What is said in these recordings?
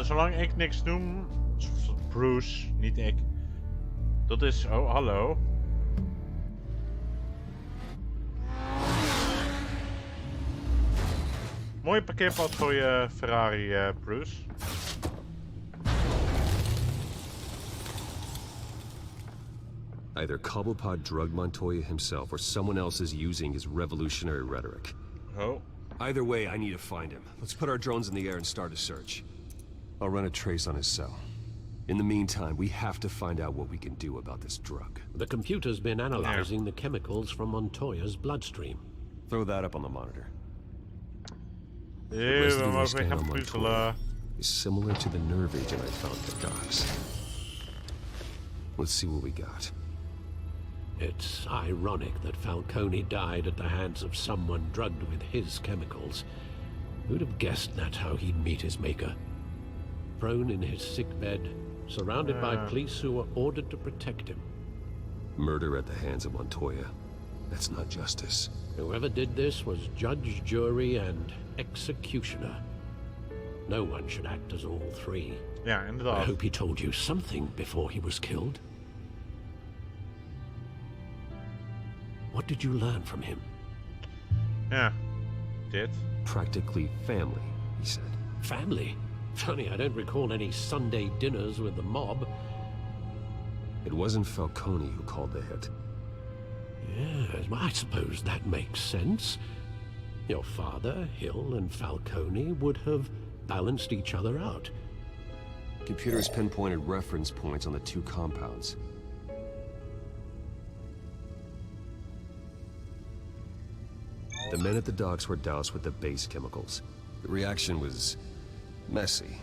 Zolang ik niks noem... Bruce, niet ik. Dat is... Oh, hallo. Mooi parkeerpad voor je Ferrari, Bruce. Either Cobblepot drugged Montoya himself or someone else is using his revolutionary rhetoric. Oh. Either way, I need to find him. Let's put our drones in the air and start a search. I'll run a trace on his cell. In the meantime, we have to find out what we can do about this drug. The computer's been analyzing the chemicals from Montoya's bloodstream. Throw that up on the monitor. We mogen weer gaan puzzelen. Is similar to the nerve agent I found at the docks. Let's see what we got. It's ironic that Falcone died at the hands of someone drugged with his chemicals. Who'd have guessed that's how he'd meet his maker? Prone in his sickbed, surrounded by police who were ordered to protect him. Murder at the hands of Montoya. That's not justice. Whoever did this was judge, jury, and executioner. No one should act as all three. Ja, inderdaad. I hope he told you something before he was killed. What did you learn from him? Ja, dit. Practically family, he said. Family? Funny, I don't recall any Sunday dinners with the mob. It wasn't Falcone who called the hit. Yes, well, I suppose that makes sense. Your father, Hill, and Falcone would have balanced each other out. Computers pinpointed reference points on the two compounds. The men at the docks were doused with the base chemicals. The reaction was messy.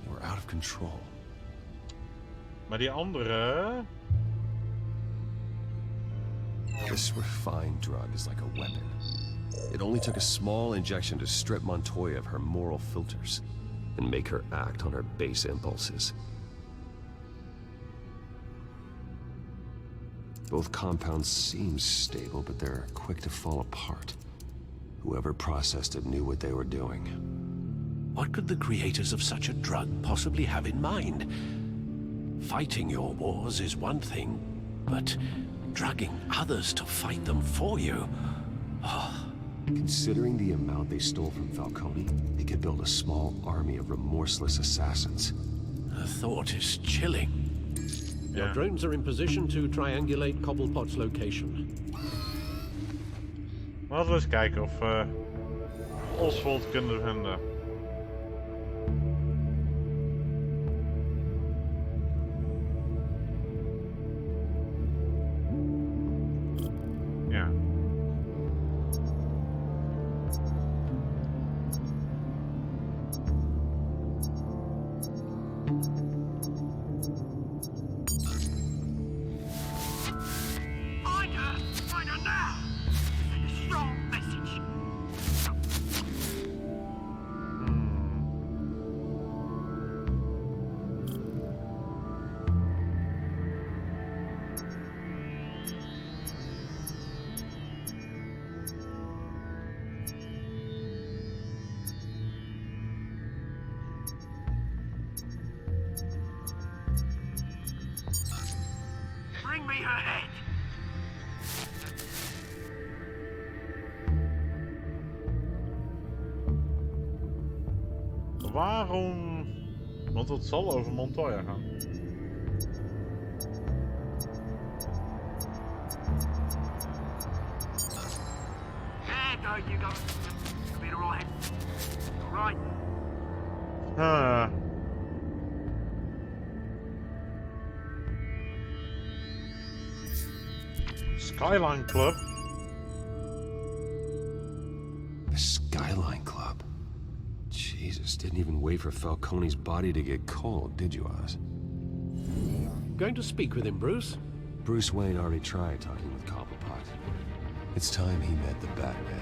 They were out of control. Maar die andere... This refined drug is like a weapon. It only took a small injection to strip Montoya of her moral filters and make her act on her base impulses. Both compounds seem stable, but they're quick to fall apart. Whoever processed it knew what they were doing. What could the creators of such a drug possibly have in mind? Fighting your wars is one thing, but drugging others to fight them for you... Oh. Considering the amount they stole from Falcone, they could build a small army of remorseless assassins. The thought is chilling. Your drones are in position to triangulate Cobblepot's location. Laten we eens kijken of we Oswald kunnen vinden. Ja. Bring me her head. Waarom? Want het zal over Montoya gaan. There go, you go. You'll be alright. Alright. Skyline Club. The Skyline Club? Jesus, didn't even wait for Falcone's body to get cold, did you, Oz? Going to speak with him, Bruce? Bruce Wayne already tried talking with Cobblepot. It's time he met the Batman.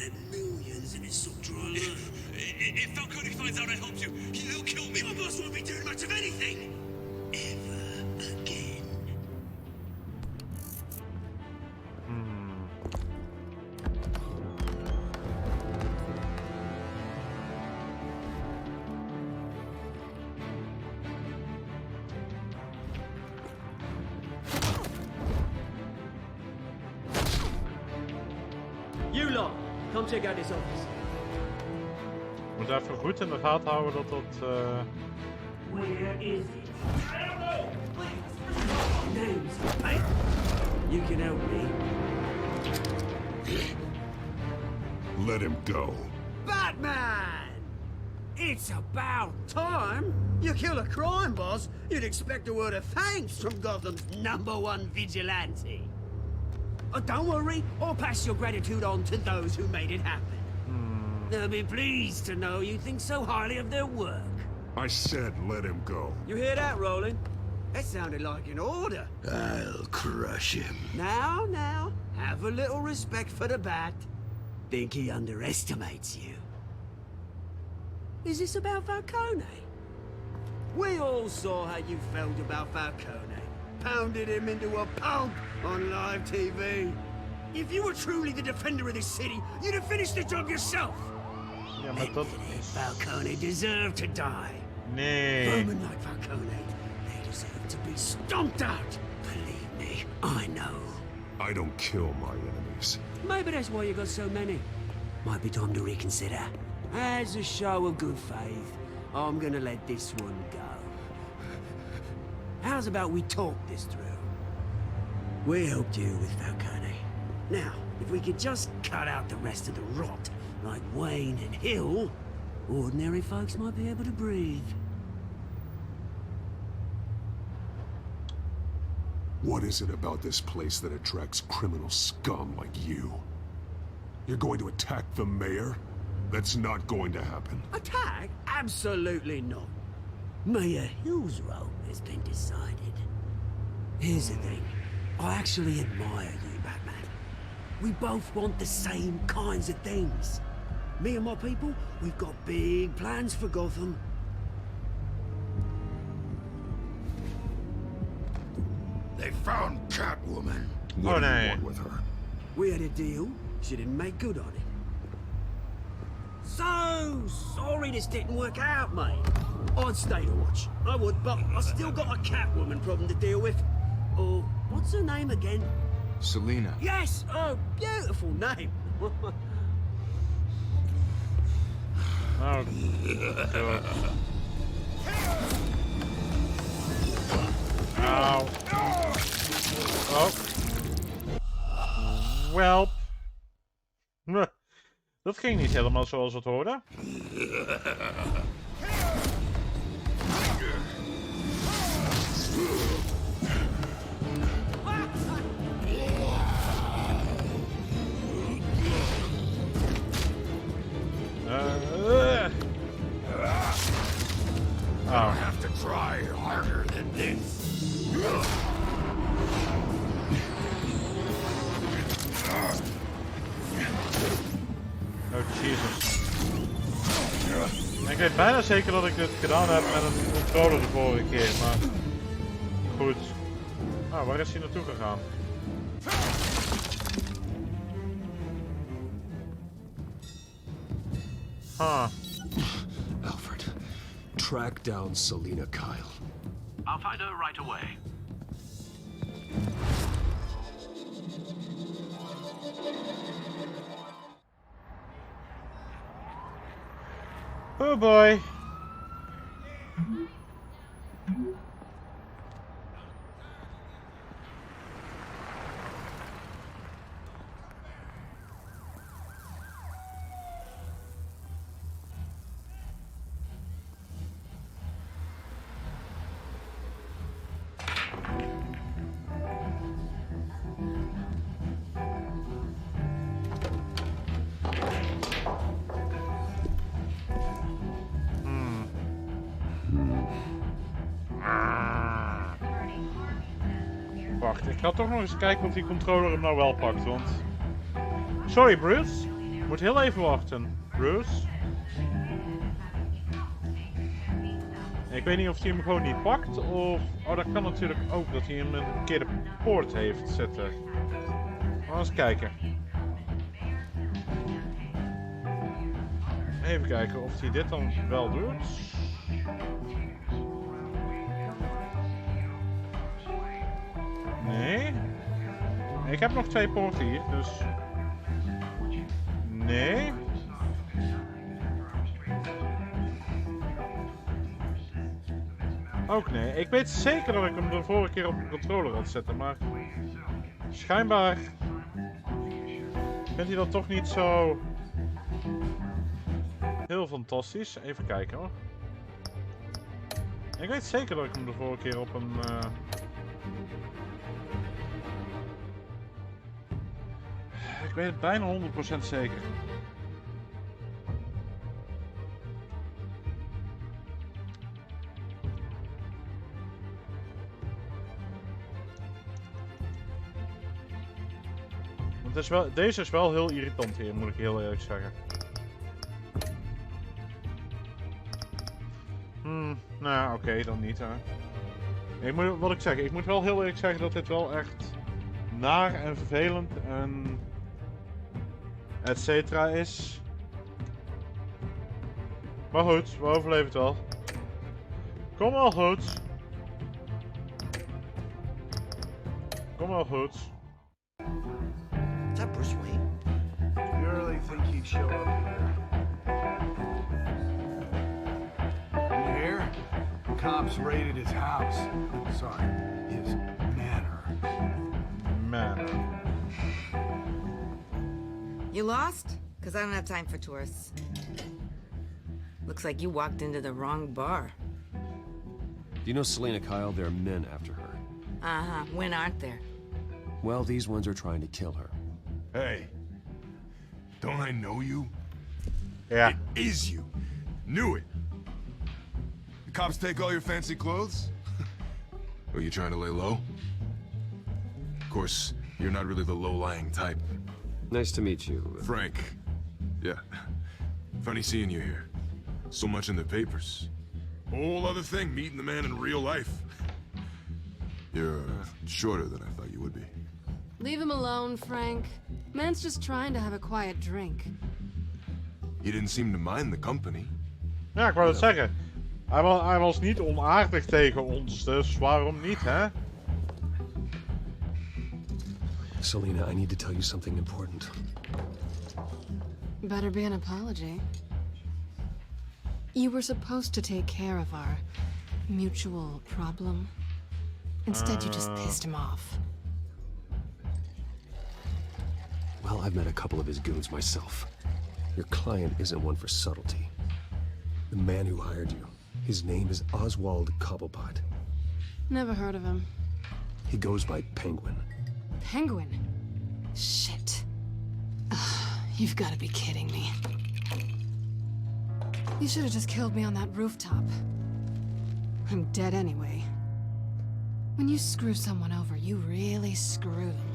spent millions in his subterranean. If Falcone finds out I helped you, he'll kill me. Your boss won't be doing much of anything. Ever again. You lot, come check out this office. Moet even goed in de gaten houden dat dat... Where is it? I don't know. Names, mate. You can help me. Let him go. Batman! It's about time. You kill a crime boss, you'd expect a word of thanks from Gotham's #1 vigilante. Oh, don't worry, I'll pass your gratitude on to those who made it happen. They'll be pleased to know you think so highly of their work. I said let him go. You hear that, Roland? That sounded like an order. I'll crush him. Now, have a little respect for the Bat. Think he underestimates you. Is this about Falcone? We all saw how you felt about Falcone. Pounded him into a pulp on live TV. If you were truly the defender of this city, you'd have finished the job yourself. Ja, maar dat is... Falcone deserved to die. Nee. Roman like Falcone, they deserve to be stomped out. Believe me, I know. I don't kill my enemies. Maybe that's why you got so many. Might be time to reconsider. As a show of good faith, I'm gonna let this one go. How's about we talk this through? We helped you with Falcone. Now, if we could just cut out the rest of the rot, like Wayne and Hill, ordinary folks might be able to breathe. What is it about this place that attracts criminal scum like you? You're going to attack the mayor? That's not going to happen. Attack? Absolutely not. Mayor Hill's role has been decided. Here's the thing. I actually admire you, Batman. We both want the same kinds of things. Me and my people, we've got big plans for Gotham. They found Catwoman. Oh, What do no. you want with her? We had a deal. She didn't make good on it. So sorry this didn't work out, mate. I'd stay to watch. I would, but I still got a Catwoman problem to deal with. Oh, what's her name again? Selina. Yes! Oh, beautiful name. Oh, God. Ow. Oh. Welp. Dat ging niet helemaal zoals het hoorde. I have to try harder than this. Oh, Jesus. Ik weet bijna zeker dat ik dit gedaan heb met een controller de vorige keer, maar... Goed. Nou, waar is hij naartoe gegaan? Alfred, track down Selina Kyle. I'll find her right away. Oh boy. Wacht, ik ga toch nog eens kijken of die controller hem nou wel pakt, want... Sorry, Bruce. Moet heel even wachten, Bruce. Ik weet niet of hij hem gewoon niet pakt of... Oh, dat kan natuurlijk ook dat hij hem een verkeerde poort heeft zitten. Maar eens kijken. Even kijken of hij dit dan wel doet. Nee. Ik heb nog 2 poorten hier, dus... Nee. Ook nee. Ik weet zeker dat ik hem de vorige keer op de controller had zetten, maar... Schijnbaar... Vindt hij dat toch niet zo... Heel fantastisch. Even kijken hoor. Ik weet zeker dat ik hem de vorige keer op een... Ik weet het bijna 100% zeker. Want het is wel, deze is wel heel irritant hier, moet ik heel eerlijk zeggen. Nou, oké, dan niet hè. Ik moet, wat ik zeg, ik moet wel heel eerlijk zeggen dat dit wel echt naar en vervelend en et cetera is. Maar goed, we overleven het wel. Kom wel goed. Kom wel goed. Is that Bruce Wayne? You really think he'd show up here? You hear? Cops raided his house. Sorry, his manor. Manor. You lost? Because I don't have time for tourists. Looks like you walked into the wrong bar. Do you know Selena Kyle? There are men after her. Uh-huh. When aren't there? Well, these ones are trying to kill her. Hey. Don't I know you? Yeah. It is you. Knew it. The cops take all your fancy clothes? Are you trying to lay low? Of course, you're not really the low-lying type. Nice to meet you. Frank. Yeah. Funny seeing you here. So much in the papers. Whole other thing, meeting the man in real life. You're shorter than I thought you would be. Leave him alone, Frank. Man's just trying to have a quiet drink. You didn't seem to mind the company. Ja, ik wou het zeggen. Hij was niet onaardig tegen ons, dus waarom niet, hè? Selena, I need to tell you something important. Better be an apology. You were supposed to take care of our mutual problem. Instead, you just pissed him off. Well, I've met a couple of his goons myself. Your client isn't one for subtlety. The man who hired you, his name is Oswald Cobblepot. Never heard of him. He goes by Penguin. Penguin? Shit. Ugh, you've got to be kidding me. You should have just killed me on that rooftop. I'm dead anyway. When you screw someone over, you really screw them.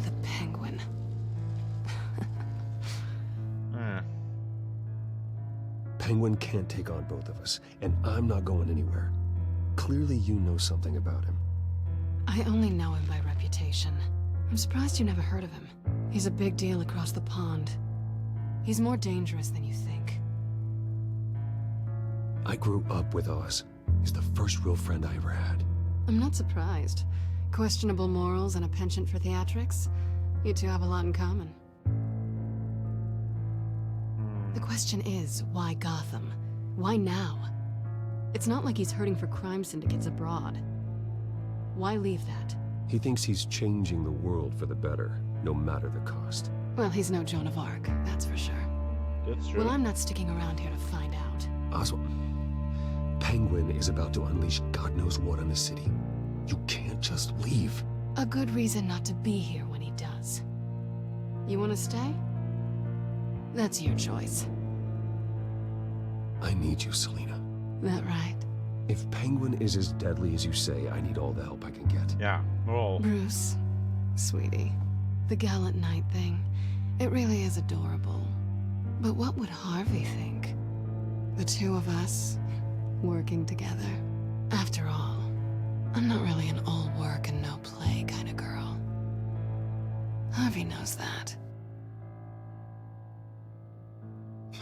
The Penguin. Penguin can't take on both of us, and I'm not going anywhere. Clearly you know something about him. I only know him by reputation. I'm surprised you never heard of him. He's a big deal across the pond. He's more dangerous than you think. I grew up with Oz. He's the first real friend I ever had. I'm not surprised. Questionable morals and a penchant for theatrics. You two have a lot in common. The question is, why Gotham? Why now? It's not like he's hurting for crime syndicates abroad. Why leave that? He thinks he's changing the world for the better, no matter the cost. Well, he's no Joan of Arc, that's for sure. That's true. Well, I'm not sticking around here to find out. Oswald, Penguin is about to unleash God knows what on the city. You can't just leave. A good reason not to be here when he does. You want to stay? That's your choice. I need you, Selena. That right? If Penguin is as deadly as you say, I need all the help I can get. Ja, wel. Bruce, sweetie, the gallant knight thing, It really is adorable. But what would Harvey think? The two of us, working together. After all, I'm not really an all work and no play kind of girl. Harvey knows that.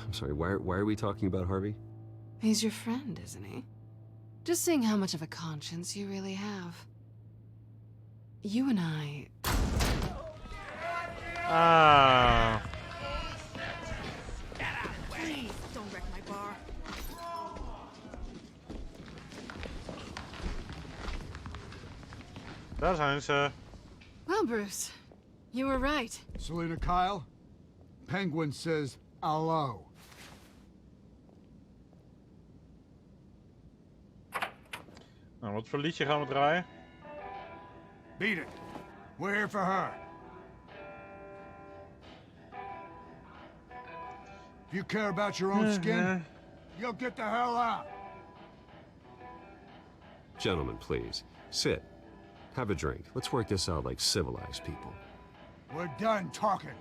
I'm sorry, why are we talking about Harvey? He's your friend, isn't he? Just seeing how much of a conscience you really have. You and I... Ah. Please, don't wreck my bar. Daar zijn ze. Well, Bruce, you were right. Selena Kyle? Penguin says hello. Nou, wat voor liedje gaan we draaien? Beat it. We're here for her. If you care about your own skin, you'll get the hell out. Gentlemen, please. Sit. Have a drink. Let's work this out like civilized people. We're done talking.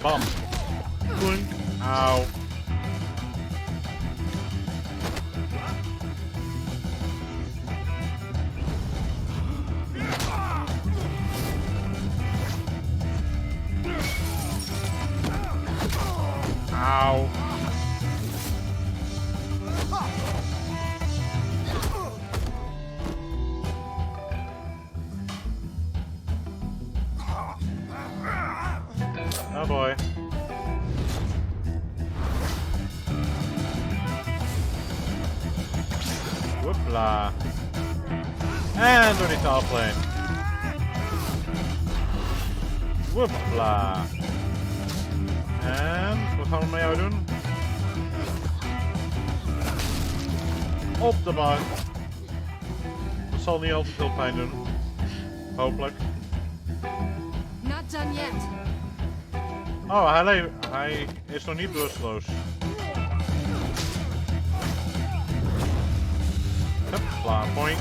Bam. Boing. Auw. Auw. Oh boy. Whoopla. En door die taalplane. Whoopla. En wat gaan we met jou doen? Op de bank. Dat zal niet al te veel pijn doen. Hopelijk. Not done yet. Oh, hij is nog niet bewusteloos. Hopla, point.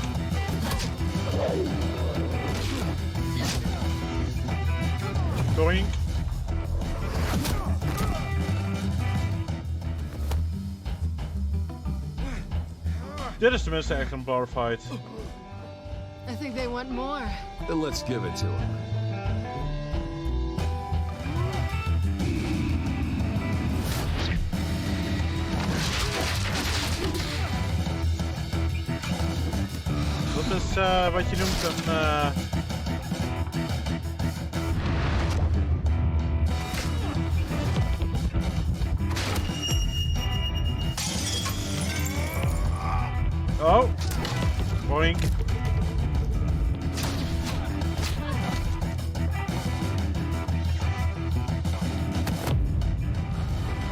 Doink. Dit is tenminste echt een bar fight. I think they want more. Then let's give it to him. Dat is wat je noemt een... Oh! Boink!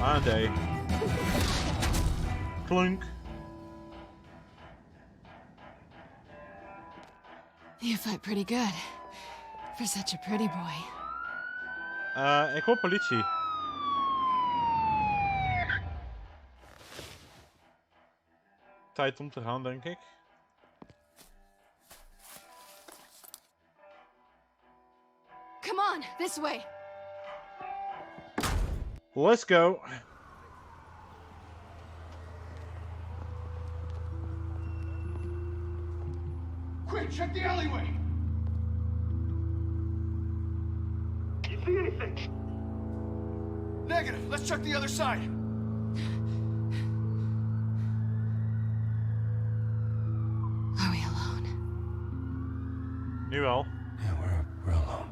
Aanday. Klunk. You fight pretty good. For such a pretty boy. Ik hoor politie. Tijd om te gaan, denk ik. Come on, this way. Let's go. Quick, check the alleyway. You see anything? Negative. Let's check the other side. Are we alone? Nu wel. Yeah, we're alone.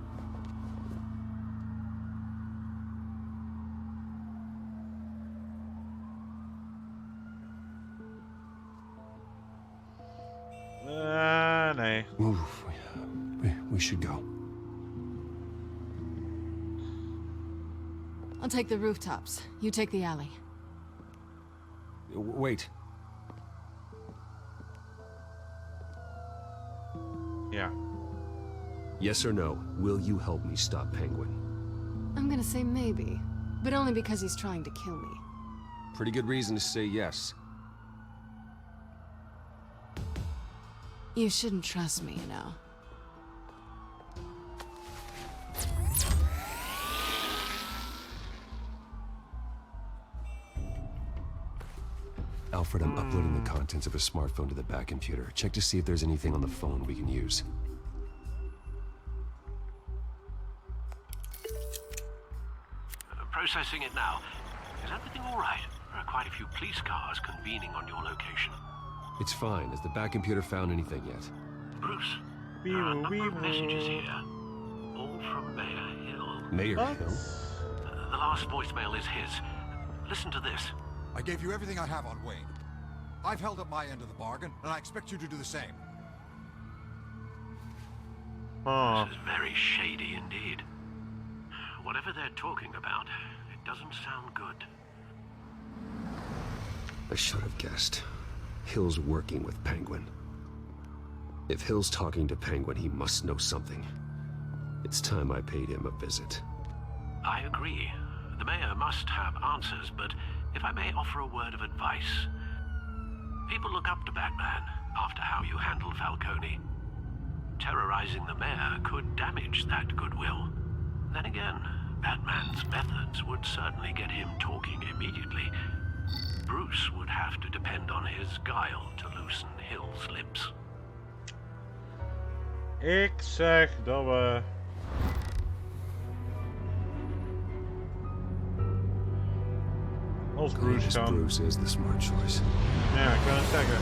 Nee. Oof, we should go. I'll take the rooftops. You take the alley. Wait. Ja. Yes or no, will you help me stop Penguin? I'm gonna say maybe, but only because he's trying to kill me. Pretty good reason to say yes. You shouldn't trust me, you know. Alfred, I'm uploading the contents of a smartphone to the back computer. Check to see if there's anything on the phone we can use. Processing it now. Is everything all right? There are quite a few police cars convening on your location. It's fine. Has the back computer found anything yet? Bruce, there are a number of messages here. All from Mayor Hill. Mayor What? Hill? The last voicemail is his. Listen to this. I gave you everything I have on Wayne. I've held up my end of the bargain, and I expect you to do the same. Oh. This is very shady indeed. Whatever they're talking about, it doesn't sound good. I should have guessed. Hill's working with Penguin. If Hill's talking to Penguin, he must know something. It's time I paid him a visit. I agree. The mayor must have answers, but if I may offer a word of advice. People look up to Batman after how you handled Falcone. Terrorizing the mayor could damage that goodwill. Then again, Batman's methods would certainly get him talking immediately. Bruce would have to depend on his guile to loosen Hill's lips. Ik zeg dat we... Als Bruce gaan. Bruce is the smart choice. Ja, ik kan het zeggen.